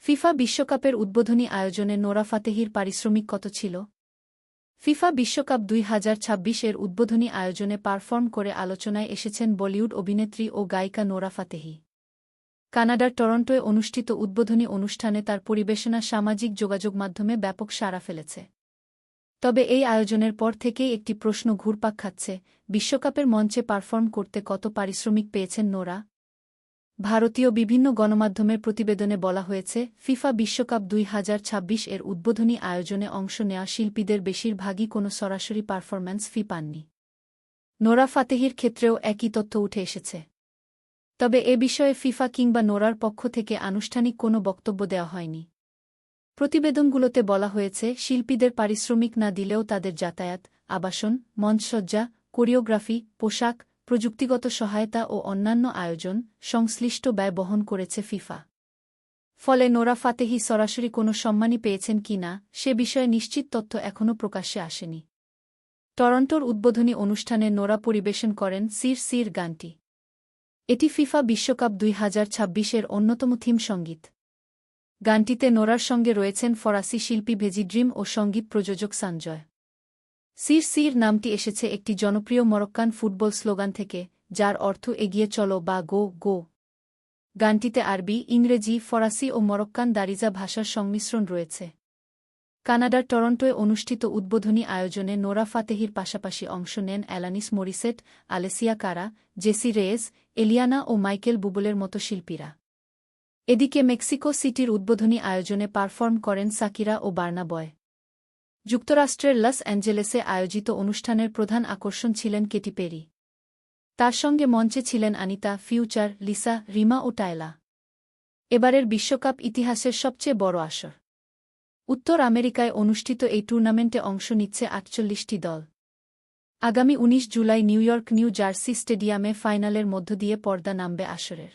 FIFA বিশ্বকাপের উদ্বোধনী আয়োজনে নোরা ফাতেহির পারিশ্রমিক কত ছিল? ফিফা বিশ্বকাপ 2026-এর উদ্বোধনী আয়োজনে পারফর্ম করে আলোচনায় এসেছেন বলিউড অভিনেত্রী ও গায়িকা নোরা ফাতেহি। কানাডার টরন্টোয় অনুষ্ঠিত উদ্বোধনী অনুষ্ঠানে তার পরিবেশনা সামাজিক যোগাযোগ মাধ্যমে ব্যাপক সাড়া ফেলেছে। তবে এই আয়োজনের পর থেকেই একটি প্রশ্ন ঘুরপাক খাচ্ছে, বিশ্বকাপের মঞ্চে পারফর্ম করতে কত পারিশ্রমিক পেয়েছেন নোরা? ভারতীয় বিভিন্ন গণমাধ্যমের প্রতিবেদনে বলা হয়েছে, ফিফা বিশ্বকাপ 2026-এর উদ্বোধনী আয়োজনে অংশ নেওয়া শিল্পীদের বেশিরভাগই কোনো সরাসরি পারফরম্যান্স ফি পাননি। নোরা ফাতেহির ক্ষেত্রেও একই তথ্য উঠে এসেছে। তবে এ বিষয়ে ফিফা কিংবা নোরার পক্ষ থেকে আনুষ্ঠানিক কোনো বক্তব্য দেওয়া হয়নি। প্রতিবেদনগুলোতে বলা হয়েছে, শিল্পীদের পারিশ্রমিক না দিলেও তাদের যাতায়াত, আবাসন, মঞ্চসজ্জা, কোরিওগ্রাফি, পোশাক, প্রযুক্তিগত সহায়তা ও অন্যান্য আয়োজন সংশ্লিষ্ট ব্যয় বহন করেছে ফিফা। ফলে নোরা ফাতেহি সরাসরি কোনো সম্মানই পেয়েছেন কি না, সে বিষয়ে নিশ্চিত তথ্য এখনও প্রকাশ্যে আসেনি। টরন্টোর উদ্বোধনী অনুষ্ঠানে নোরা পরিবেশন করেন সির সির গানটি। এটি ফিফা বিশ্বকাপ 2026-এর অন্যতম থিম সঙ্গীত। গানটিতে নোরার সঙ্গে রয়েছেন ফরাসি শিল্পী ভেজি ড্রিম ও সঙ্গীত প্রযোজক সঞ্জয়। সির সির নামটি এসেছে একটি জনপ্রিয় মরক্কান ফুটবল স্লোগান থেকে, যার অর্থ এগিয়ে চলো বা গো গো। গানটিতে আরবি, ইংরেজি, ফরাসি ও মরক্কান দারিজা ভাষার সংমিশ্রণ রয়েছে। কানাডার টরন্টোয় অনুষ্ঠিত উদ্বোধনী আয়োজনে নোরা ফাতেহির পাশাপাশি অংশ নেন অ্যালানিস মরিসেট, আলেসিয়া কারা, জেসি রেয়েজ, এলিয়ানা ও মাইকেল বুবলের মতো শিল্পীরা। এদিকে মেক্সিকো সিটির উদ্বোধনী আয়োজনে পারফর্ম করেন সাকিরা ও বার্না বয়। যুক্তরাষ্ট্রের লস অ্যাঞ্জেলেসে আয়োজিত অনুষ্ঠানের প্রধান আকর্ষণ ছিলেন কেটি পেরি। তার সঙ্গে মঞ্চে ছিলেন আনিতা, ফিউচার, লিসা, রিমা ও টায়লা। এবারের বিশ্বকাপ ইতিহাসের সবচেয়ে বড় আসর। উত্তর আমেরিকায় অনুষ্ঠিত এই টুর্নামেন্টে অংশ নিচ্ছে 48টি দল। আগামী 19 July new York new jersey স্টেডিয়ামে ফাইনালের মধ্য দিয়ে পর্দা নামবে আসরের।